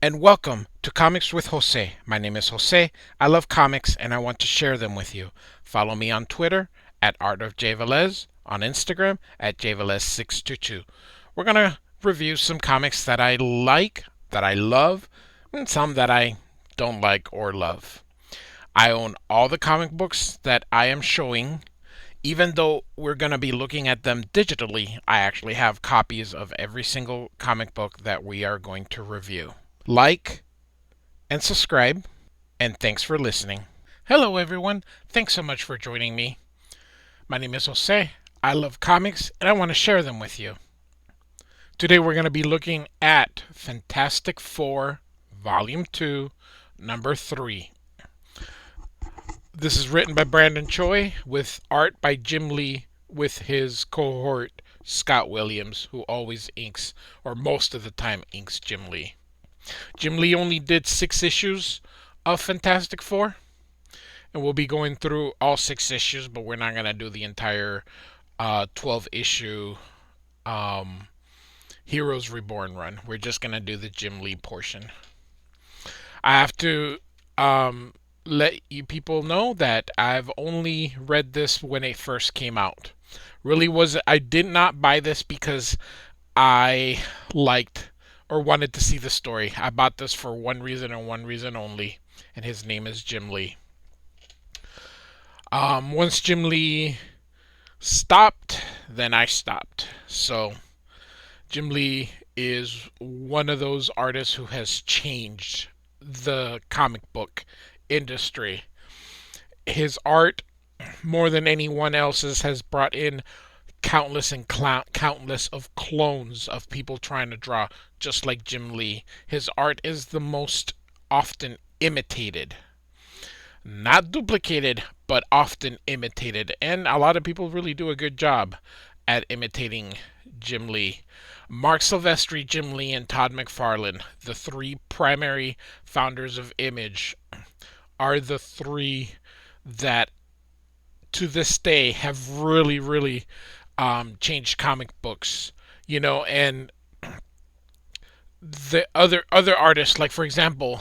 and welcome to Comics with Jose. My name is Jose. I love comics and I want to share them with you. Follow me on Twitter at Art of J Velez, on Instagram at jvelez622. We're going to review some comics that I like, that I love, and some that I don't like or love. I own all the comic books that I am showing. Even though we're going to be looking at them digitally, I actually have copies of every single comic book that we are going to review. Like and subscribe, and thanks for listening. Hello, everyone. Thanks so much for joining me. My name is Jose. I love comics, and I want to share them with you. Today, we're going to be looking at Fantastic Four, Volume 2, Number 3. This is written by Brandon Choi with art by Jim Lee with his cohort Scott Williams, who always inks, or most of the time inks, Jim Lee. Jim Lee only did 6 issues of Fantastic Four, and we'll be going through all 6 issues, but we're not going to do the entire 12 issue Heroes Reborn run. We're just going to do the Jim Lee portion. I have to let you people know that I've only read this when it first came out. I did not buy this because I liked or wanted to see the story. I bought this for one reason and one reason only, and his name is Jim Lee. Once Jim Lee stopped, then I stopped. So Jim Lee is one of those artists who has changed the comic book industry. His art, more than anyone else's, has brought in countless of clones of people trying to draw just like Jim Lee. His art is the most often imitated. Not duplicated, but often imitated. And a lot of people really do a good job at imitating Jim Lee. Mark Silvestri, Jim Lee, and Todd McFarlane, the 3 primary founders of Image, are the 3 that to this day have really changed comic books, and the other artists, like for example,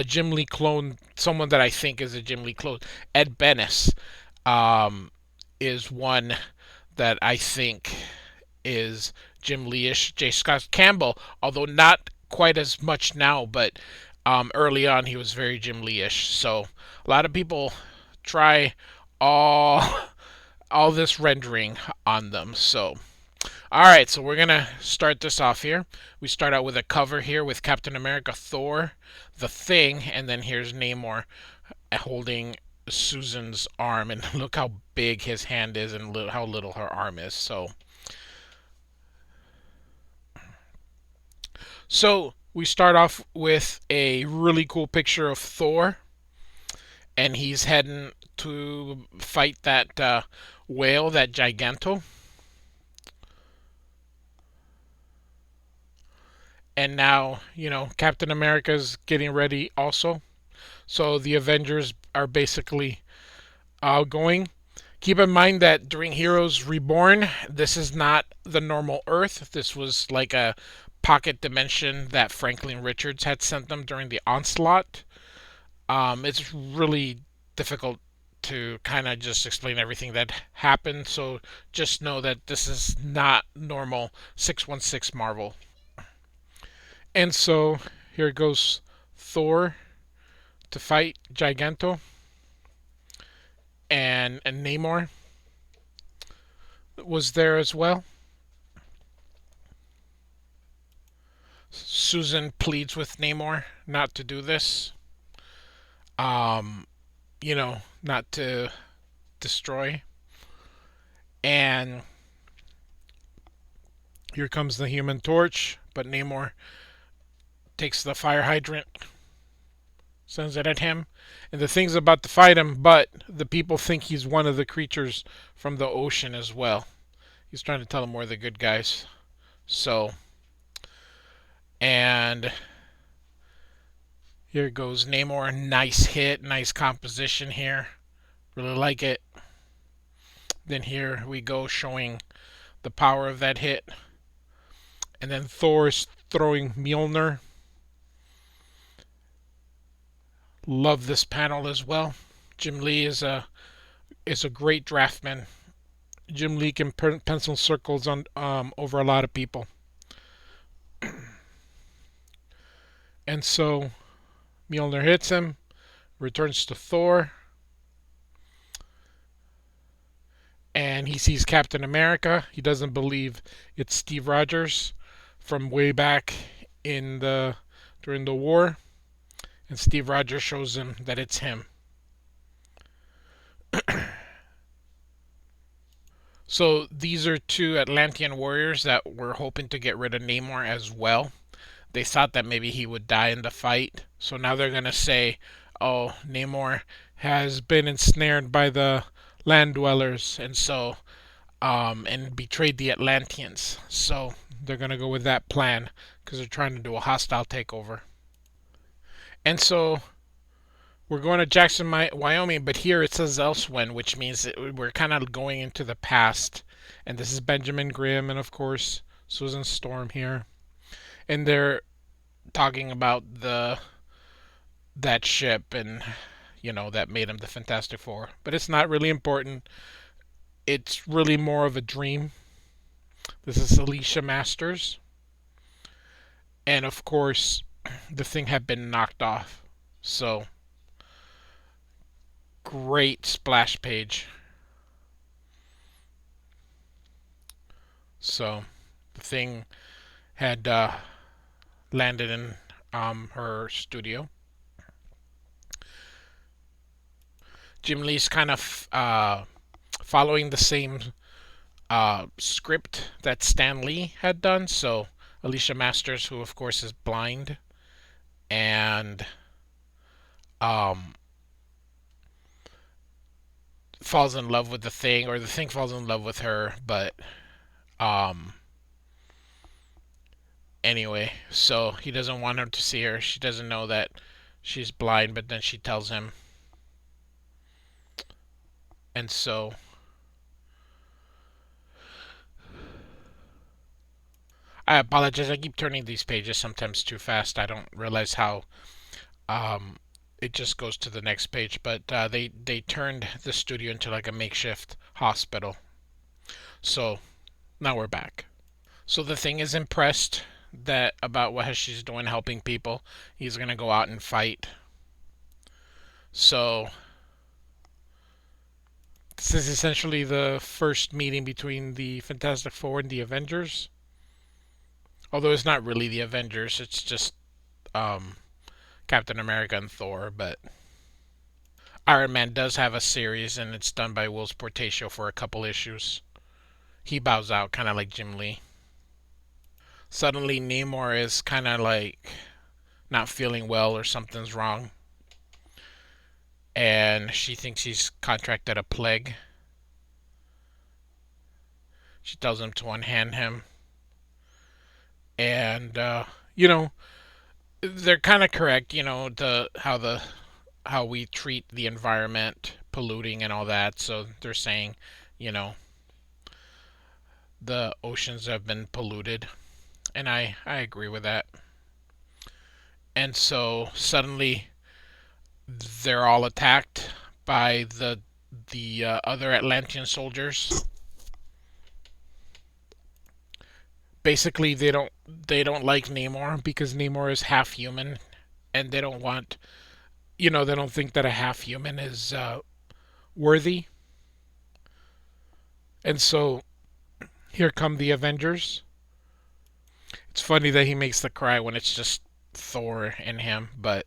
Jim Lee clone, someone that I think is a Jim Lee clone, Ed Benes, is one that I think is Jim Lee-ish. J. Scott Campbell, although not quite as much now, but early on he was very Jim Lee-ish. So a lot of people try all this rendering on them. So alright, so we're gonna start this off here. We start out with a cover here with Captain America, Thor, The Thing, and then here's Namor holding Susan's arm, and look how big his hand is and how little her arm is. So we start off with a really cool picture of Thor, and he's heading to fight that whale, that Giganto. And now, Captain America's getting ready also. So the Avengers are basically going. Keep in mind that during Heroes Reborn, this is not the normal Earth. This was like a pocket dimension that Franklin Richards had sent them during the Onslaught. It's really difficult to kind of just explain everything that happened, so just know that this is not normal 616 Marvel. And so here goes Thor to fight Giganto, and Namor was there as well. Susan pleads with Namor not to do this. Not to destroy. And here comes the Human Torch, but Namor takes the fire hydrant, sends it at him, and the thing's about to fight him, but the people think he's one of the creatures from the ocean as well. He's trying to tell them we're the good guys. So, and here goes Namor. Nice hit, nice composition here. Really like it. Then here we go, showing the power of that hit. And then Thor's throwing Mjolnir. Love this panel as well. Jim Lee is a great draftsman. Jim Lee can pencil circles on over a lot of people. And so Mjolnir hits him, returns to Thor, and he sees Captain America. He doesn't believe it's Steve Rogers from way back in the during the war, and Steve Rogers shows him that it's him. So these are two Atlantean warriors that were hoping to get rid of Namor as well. They thought that maybe he would die in the fight. So now they're going to say, oh, Namor has been ensnared by the land dwellers and betrayed the Atlanteans. So they're going to go with that plan because they're trying to do a hostile takeover. And so we're going to Jackson, Wyoming, but here it says Elsewhere, which means we're kind of going into the past. And this is Benjamin Grimm and, of course, Susan Storm here. And they're talking about that ship and that made him the Fantastic Four. But it's not really important. It's really more of a dream. This is Alicia Masters. And of course, the thing had been knocked off. So, great splash page. So, the thing had landed in her studio. Jim Lee's kind of following the same script that Stan Lee had done. So Alicia Masters, who of course is blind, and falls in love with the thing, or the thing falls in love with her. But anyway, so he doesn't want her to see her. She doesn't know that she's blind, but then she tells him. And so I apologize. I keep turning these pages sometimes too fast. I don't realize how it just goes to the next page. But they turned the studio into like a makeshift hospital. So now we're back. So the thing is impressed that about what she's doing, helping people. He's gonna go out and fight. So this is essentially the first meeting between the Fantastic Four and the Avengers. Although it's not really the Avengers, it's just Captain America and Thor. But Iron Man does have a series, and it's done by Will Portacio for a couple issues. He bows out, kind of like Jim Lee. Suddenly, Namor is kind of like not feeling well or something's wrong. And she thinks he's contracted a plague. She tells him to unhand him. And, they're kind of correct, how we treat the environment, polluting and all that. So they're saying, the oceans have been polluted. And I agree with that. And so suddenly they're all attacked by the other Atlantean soldiers. Basically, they don't like Namor because Namor is half human, and they don't want, they don't think that a half human is worthy. And so here come the Avengers. It's funny that he makes the cry when it's just Thor and him, but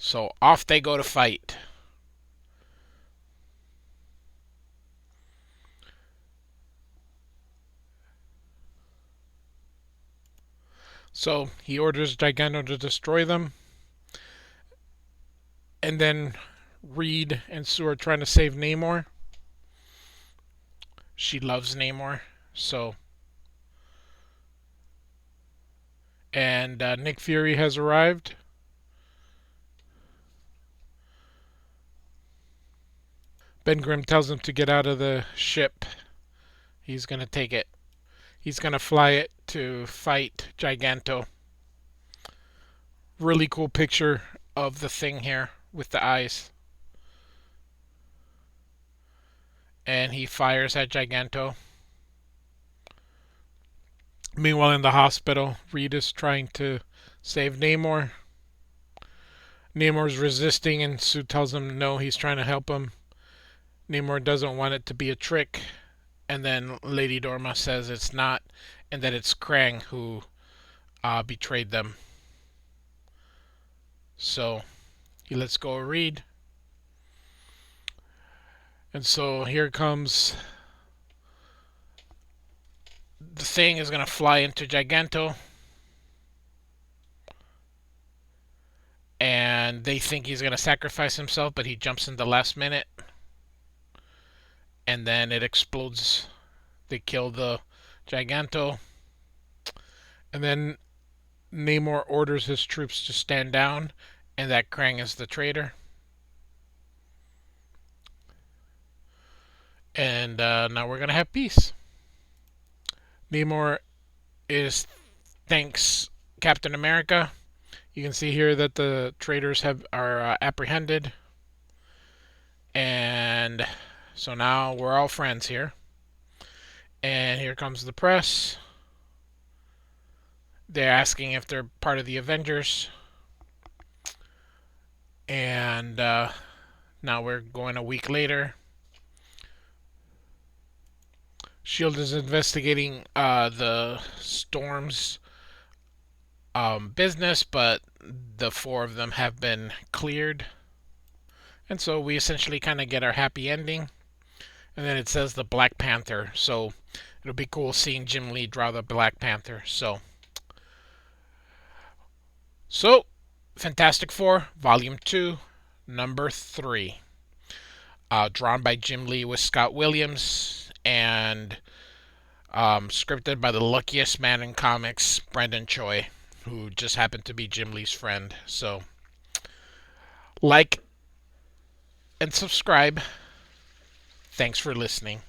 so off they go to fight. So he orders Giganto to destroy them. And then Reed and Sue are trying to save Namor. She loves Namor, so. And Nick Fury has arrived. Ben Grimm tells him to get out of the ship. He's going to take it. He's going to fly it to fight Giganto. Really cool picture of the thing here with the eyes. And he fires at Giganto. Meanwhile, in the hospital, Reed is trying to save Namor. Namor's resisting, and Sue tells him no, he's trying to help him. Namor doesn't want it to be a trick, and then Lady Dorma says it's not, and that it's Krang who betrayed them. So he lets go of Reed. And so here comes the thing is going to fly into Giganto. And they think he's going to sacrifice himself, but he jumps in the last minute. And then it explodes. They kill the Giganto. And then Namor orders his troops to stand down, and that Krang is the traitor. And now we're going to have peace. Namor is thanks Captain America. You can see here that the traitors are apprehended. And so now we're all friends here. And here comes the press. They're asking if they're part of the Avengers. And now we're going a week later. S.H.I.E.L.D. is investigating the Storm's business, but the four of them have been cleared. And so we essentially kind of get our happy ending. And then it says the Black Panther. So it'll be cool seeing Jim Lee draw the Black Panther. So Fantastic Four, Volume 2, Number 3. Drawn by Jim Lee with Scott Williams. And scripted by the luckiest man in comics, Brendan Choi, who just happened to be Jim Lee's friend. So, like and subscribe. Thanks for listening.